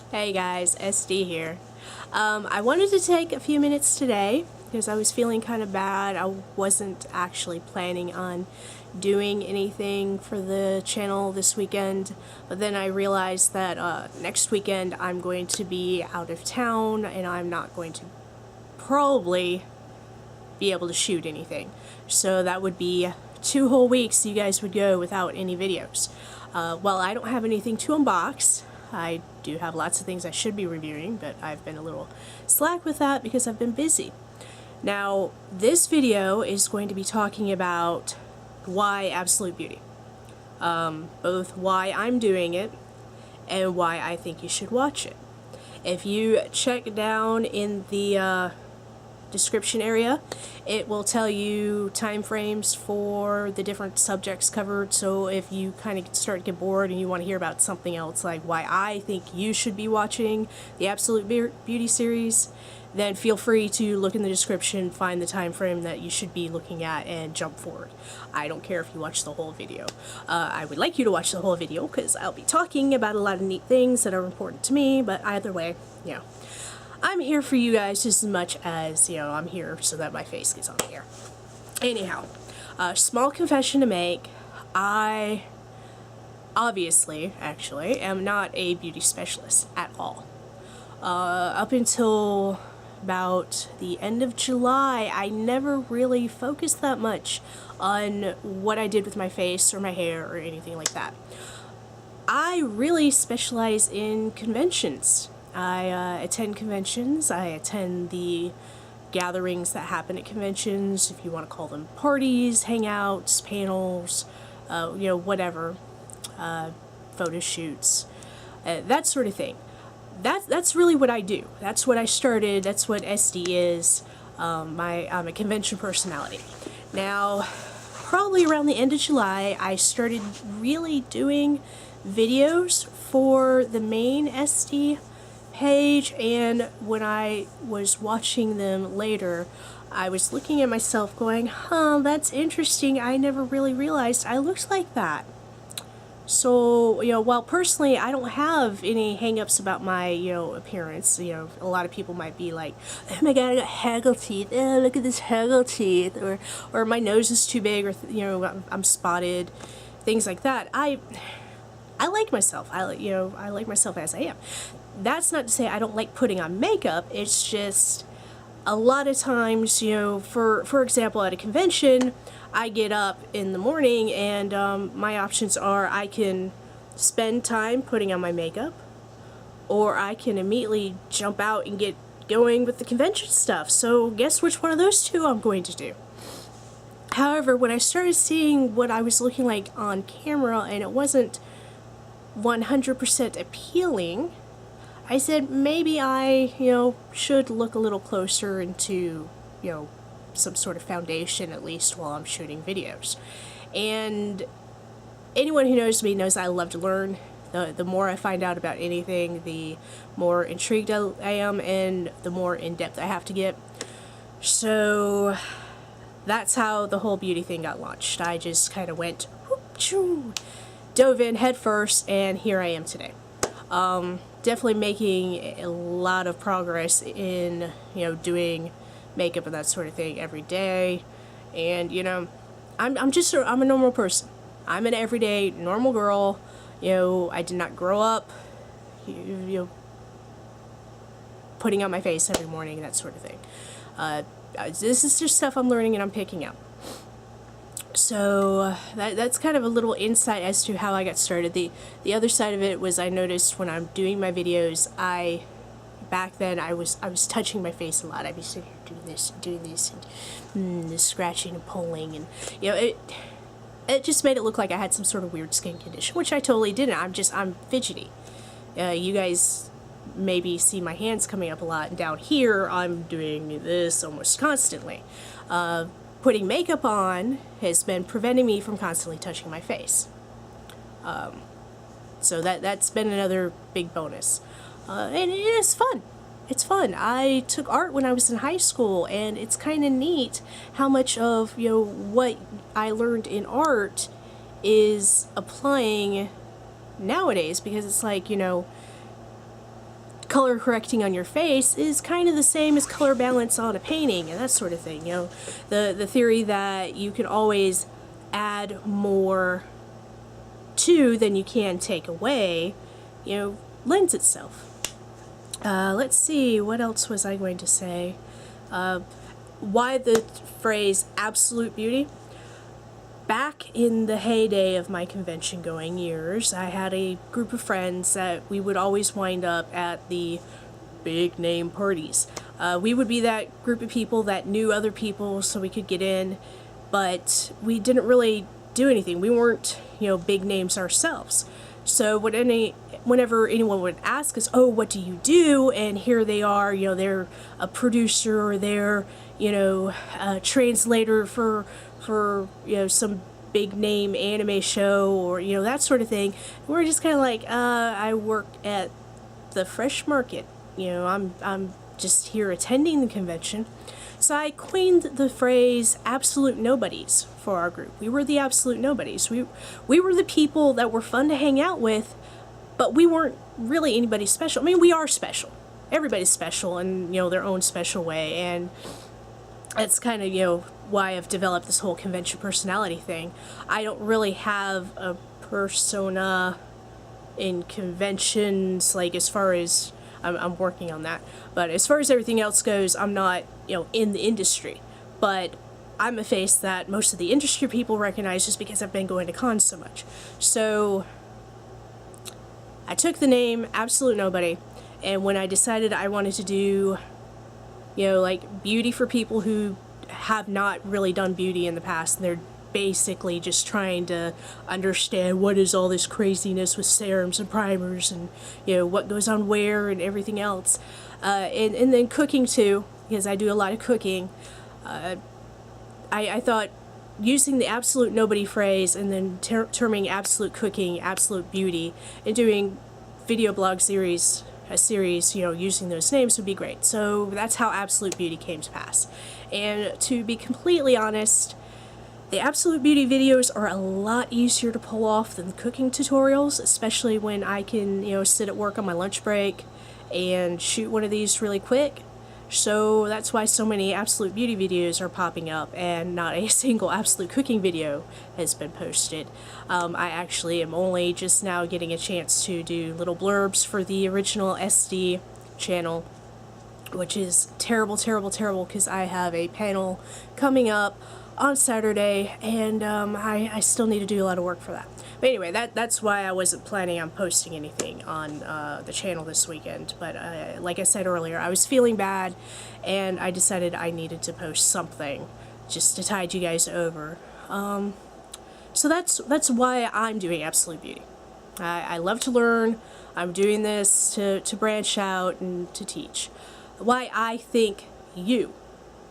Hey guys, Esdee here. I wanted to take a few minutes today because I was feeling kind of bad. I wasn't actually planning on doing anything for the channel this weekend, but then I realized that next weekend I'm going to be out of town and I'm not going to probably be able to shoot anything. So that would be 2 whole weeks you guys would go without any videos. Well, I don't have anything to unbox. I do have lots of things I should be reviewing, but I've been a little slack with that because I've been busy. Now, this video is going to be talking about why Absolute Beauty. Both why I'm doing it and why I think you should watch it. If you check down in the description area, it will tell you time frames for the different subjects covered, so if you kind of start to get bored and you want to hear about something else, like why I think you should be watching the Absolute Beauty series, then feel free to look in the description, find the time frame that you should be looking at, and jump forward. I don't care if you watch the whole video. I would like you to watch the whole video because I'll be talking about a lot of neat things that are important to me, but either way, you know, I'm here for you guys just as much as, you know, I'm here so that my face gets on the air. Anyhow, small confession to make. I obviously, actually, am not a beauty specialist at all. Up until about the end of July, I never really focused that much on what I did with my face or my hair or anything like that. I really specialize in conventions. I attend conventions, I attend the gatherings that happen at conventions, if you want to call them parties, hangouts, panels, you know, whatever, photo shoots, that sort of thing. That's really what I do. That's what I started, that's what Esdee is. I'm a convention personality. Now, probably around the end of July, I started really doing videos for the main Esdee page, and when I was watching them later, I was looking at myself going, huh, that's interesting, I never really realized I looked like that. So, you know, while personally I don't have any hang-ups about my, you know, appearance, you know, a lot of people might be like, oh my god, I got haggle teeth, oh, look at this haggle teeth, or my nose is too big, or, you know, I'm spotted, things like that. I like myself. I like myself as I am. That's not to say I don't like putting on makeup. It's just a lot of times, you know, for example, at a convention, I get up in the morning and my options are I can spend time putting on my makeup, or I can immediately jump out and get going with the convention stuff. So guess which one of those two I'm going to do. However, when I started seeing what I was looking like on camera and it wasn't 100% appealing, I said maybe I, you know, should look a little closer into, you know, some sort of foundation at least while I'm shooting videos. And anyone who knows me knows I love to learn. The more I find out about anything, the more intrigued I am and the more in-depth I have to get. So that's how the whole beauty thing got launched. I just kind of went, whoop, choo, dove in head first, and here I am today. Definitely making a lot of progress in, you know, doing makeup and that sort of thing every day. And, you know, I'm a normal person. I'm an everyday normal girl. You know, I did not grow up, you know, putting on my face every morning, that sort of thing. This is just stuff I'm learning and I'm picking up. So that's kind of a little insight as to how I got started. The other side of it was I noticed when I'm doing my videos, back then I was touching my face a lot. I'd be sitting here doing this, and this scratching and pulling, and, you know, it just made it look like I had some sort of weird skin condition, which I totally didn't. I'm fidgety. You guys maybe see my hands coming up a lot, and down here I'm doing this almost constantly. Putting makeup on has been preventing me from constantly touching my face. So that's been another big bonus. And it's fun. It's fun. I took art when I was in high school, and it's kind of neat how much of, you know, what I learned in art is applying nowadays, because it's like, you know, color correcting on your face is kind of the same as color balance on a painting and that sort of thing. You know, the theory that you can always add more to than you can take away, you know, lends itself. Let's see, what else was I going to say? Why the phrase absolute beauty? Back in the heyday of my convention going years, I had a group of friends that we would always wind up at the big name parties. We would be that group of people that knew other people so we could get in, but we didn't really do anything. We weren't, you know, big names ourselves. So whenever anyone would ask us, oh, what do you do? And here they are, you know, they're a producer or they're, you know, a translator for you know, some big name anime show or, you know, that sort of thing. We're just kind of like, I work at the Fresh Market. You know, I'm just here attending the convention. So I coined the phrase absolute nobodies for our group. We were the absolute nobodies. We were the people that were fun to hang out with, but we weren't really anybody special. I mean, we are special. Everybody's special in, you know, their own special way, and that's kind of, you know, why I've developed this whole convention personality thing. I don't really have a persona in conventions, like, as far as I'm working on that. But as far as everything else goes, I'm not, you know, in the industry. But I'm a face that most of the industry people recognize just because I've been going to cons so much. So I took the name Absolute Nobody, and when I decided I wanted to do, you know, like, beauty for people who have not really done beauty in the past, and they're basically just trying to understand what is all this craziness with serums and primers and, you know, what goes on where and everything else. And then cooking too, because I do a lot of cooking. I thought using the absolute nobody phrase and then terming absolute cooking, absolute beauty, and doing video blog series, a series, you know, using those names would be great. So that's how Absolute Beauty came to pass. And to be completely honest, the Absolute Beauty videos are a lot easier to pull off than the cooking tutorials, especially when I can, you know, sit at work on my lunch break and shoot one of these really quick. So that's why so many Absolute Beauty videos are popping up and not a single Absolute Cooking video has been posted. I actually am only just now getting a chance to do little blurbs for the original Esdee channel, which is terrible, terrible, terrible, because I have a panel coming up on Saturday, and I still need to do a lot of work for that. But anyway, that's why I wasn't planning on posting anything on the channel this weekend. But like I said earlier, I was feeling bad, and I decided I needed to post something just to tide you guys over. So that's why I'm doing Absolute Beauty. I love to learn. I'm doing this to branch out and to teach. Why I think you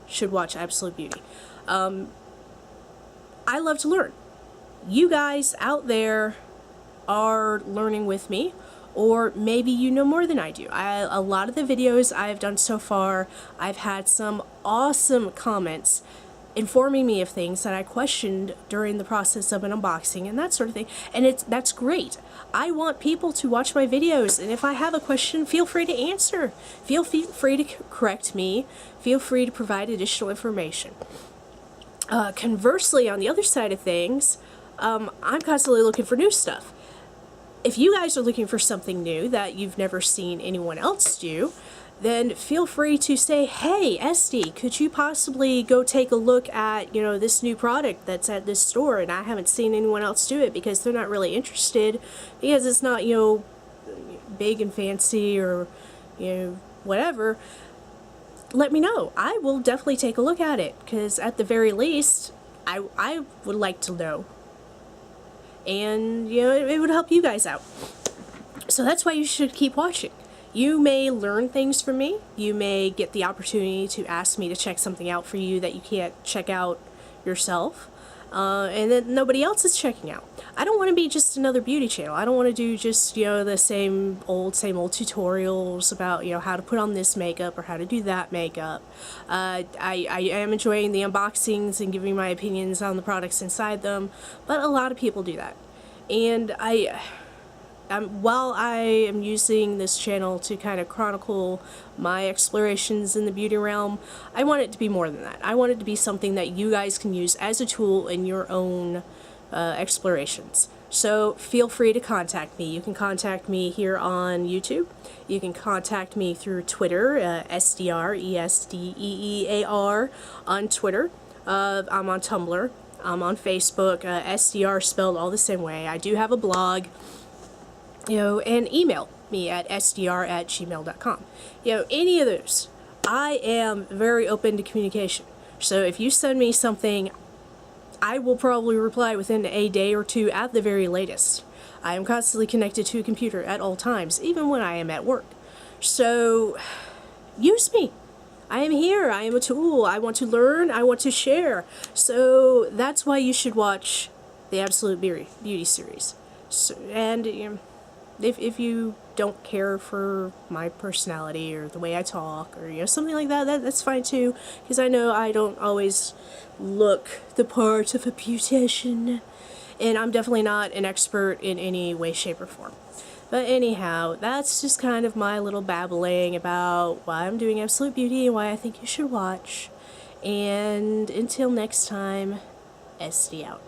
should watch Absolute Beauty. I love to learn. You guys out there are learning with me, or maybe you know more than I do. A lot of the videos I've done so far, I've had some awesome comments informing me of things that I questioned during the process of an unboxing and that sort of thing, and that's great. I want people to watch my videos, and if I have a question, feel free to answer. Feel free to correct me. Feel free to provide additional information. Conversely, on the other side of things, I'm constantly looking for new stuff. If you guys are looking for something new that you've never seen anyone else do, then feel free to say, hey, Esdee, could you possibly go take a look at, you know, this new product that's at this store, and I haven't seen anyone else do it because they're not really interested, because it's not, you know, big and fancy or, you know, whatever. Let me know. I will definitely take a look at it, because at the very least, I would like to know. And, you know, it would help you guys out. So that's why you should keep watching. You may learn things from me. You may get the opportunity to ask me to check something out for you that you can't check out yourself. And that nobody else is checking out. I don't want to be just another beauty channel. I don't want to do just, you know, the same old tutorials about, you know, how to put on this makeup or how to do that makeup. I am enjoying the unboxings and giving my opinions on the products inside them, but a lot of people do that. And while I am using this channel to kind of chronicle my explorations in the beauty realm, I want it to be more than that. I want it to be something that you guys can use as a tool in your own explorations. So feel free to contact me. You can contact me here on YouTube. You can contact me through Twitter, SDR, ESDEEAR on Twitter. I'm on Tumblr. I'm on Facebook, SDR spelled all the same way. I do have a blog, and email me at sdr@gmail.com. Any of those. I am very open to communication. So if you send me something, I will probably reply within a day or two at the very latest. I am constantly connected to a computer at all times, even when I am at work. So, use me. I am here. I am a tool. I want to learn. I want to share. So, that's why you should watch the Absolute Beauty series. So, and if you don't care for my personality or the way I talk or something like that, that's fine too, because I know I don't always look the part of a beautician, and I'm definitely not an expert in any way, shape, or form. But anyhow, that's just kind of my little babbling about why I'm doing Absolute Beauty and why I think you should watch. And until next time, Esdee out.